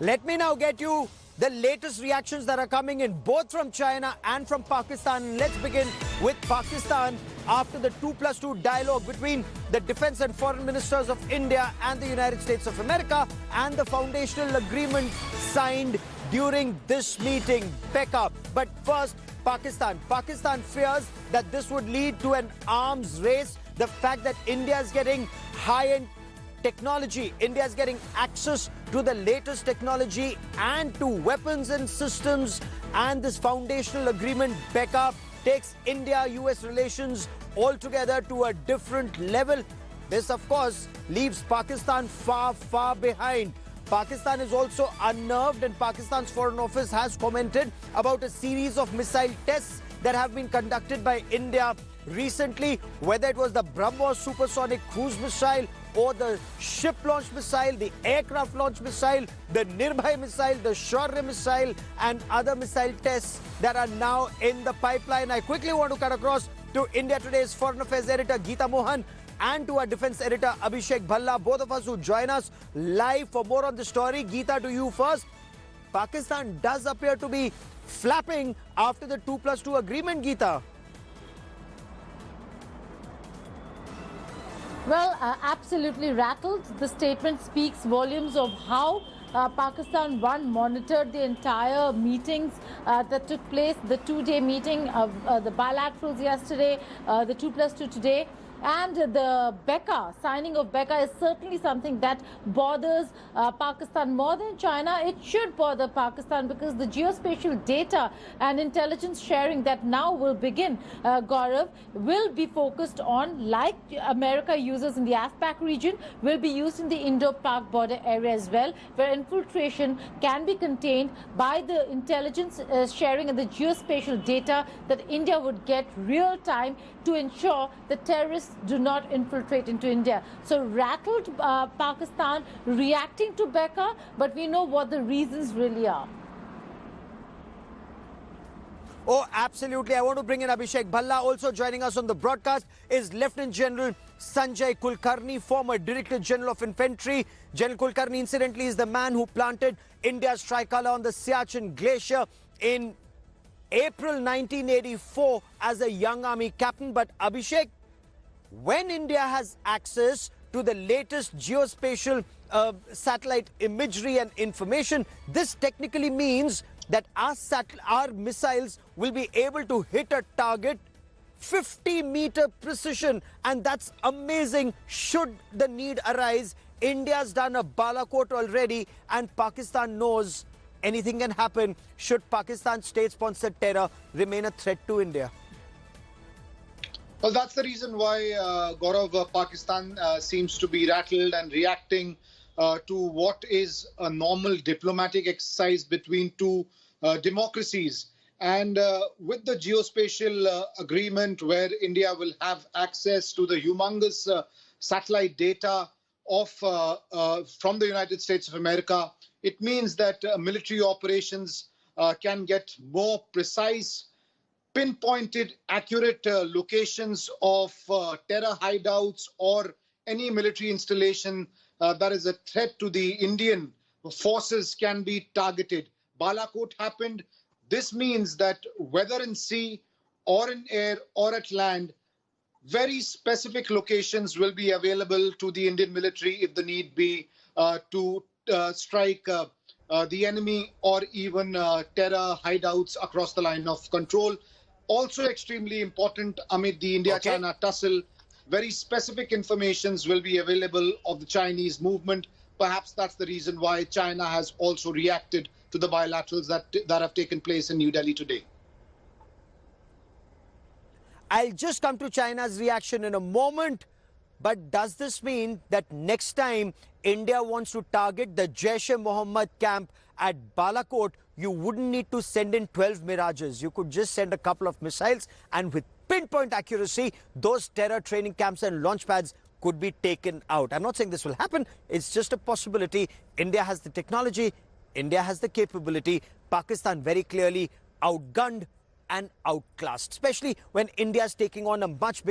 Let me now get you the latest reactions that are coming in both from China and from Pakistan. Let's begin with Pakistan after the 2+2 dialogue between the defense and foreign ministers of India and the United States of America and the foundational agreement signed during this meeting, BECA. But first, Pakistan. Pakistan fears that this would lead to an arms race. The fact that India is getting high-end technology, India is getting access to the latest technology and to weapons and systems, and this foundational agreement, BECA, takes India-US relations altogether to a different level. This, of course, leaves Pakistan far, far behind. Pakistan is also unnerved, and Pakistan's Foreign Office has commented about a series of missile tests that have been conducted by India recently, whether it was the BrahMos supersonic cruise missile or the ship-launched missile, the aircraft-launched missile, the Nirbhay missile, the Shaurya missile, and other missile tests that are now in the pipeline. I quickly want to cut across to India Today's Foreign Affairs editor Geeta Mohan and to our defense editor Abhishek Bhalla, both of us who join us live for more on the story. Geeta, to you first. Pakistan does appear to be flapping after the 2+2 agreement, Geeta. Well, absolutely rattled. The statement speaks volumes of how Pakistan, one, monitored the entire meetings that took place, the two-day meeting of the bilaterals yesterday, the 2+2 today. And the BECA, signing of BECA is certainly something that bothers Pakistan more than China. It should bother Pakistan because the geospatial data and intelligence sharing that now will begin, Gaurav, will be focused on, like America uses in the AFPAC region, will be used in the Indo-Pak border area as well, where infiltration can be contained by the intelligence sharing and the geospatial data that India would get real time to ensure the terrorists do not infiltrate into India. So rattled Pakistan reacting to BECA, but we know what the reasons really are. Oh, absolutely. I want to bring in Abhishek Bhalla. Also joining us on the broadcast is Lieutenant General Sanjay Kulkarni, former Director General of Infantry. General Kulkarni, incidentally, is the man who planted India's tricolour on the Siachen Glacier in April 1984 as a young army captain. But Abhishek, when India has access to the latest geospatial satellite imagery and information, this technically means that our missiles will be able to hit a target 50-meter precision, and that's amazing should the need arise. India's done a Balakot already, and Pakistan knows anything can happen should Pakistan's state-sponsored terror remain a threat to India. Well, that's the reason why, Gaurav, Pakistan seems to be rattled and reacting to what is a normal diplomatic exercise between two democracies. And with the geospatial agreement, where India will have access to the humongous satellite data of from the United States of America, it means that military operations can get more precise, pinpointed, accurate locations of terror hideouts or any military installation that is a threat to the Indian forces can be targeted. Balakot happened. This means that whether in sea or in air or at land, very specific locations will be available to the Indian military if the need be to strike the enemy or even terror hideouts across the line of control. Also extremely important amid the India-China tussle, very specific informations will be available of the Chinese movement. Perhaps that's the reason why China has also reacted to the bilaterals that have taken place in New Delhi today. I'll just come to China's reaction in a moment. But does this mean that next time India wants to target the Jaish-e-Mohammed camp at Balakot, you wouldn't need to send in 12 Mirages? You could just send a couple of missiles, and with pinpoint accuracy, those terror training camps and launch pads could be taken out. I'm not saying this will happen. It's just a possibility. India has the technology. India has the capability. Pakistan very clearly outgunned and outclassed, especially when India is taking on a much bigger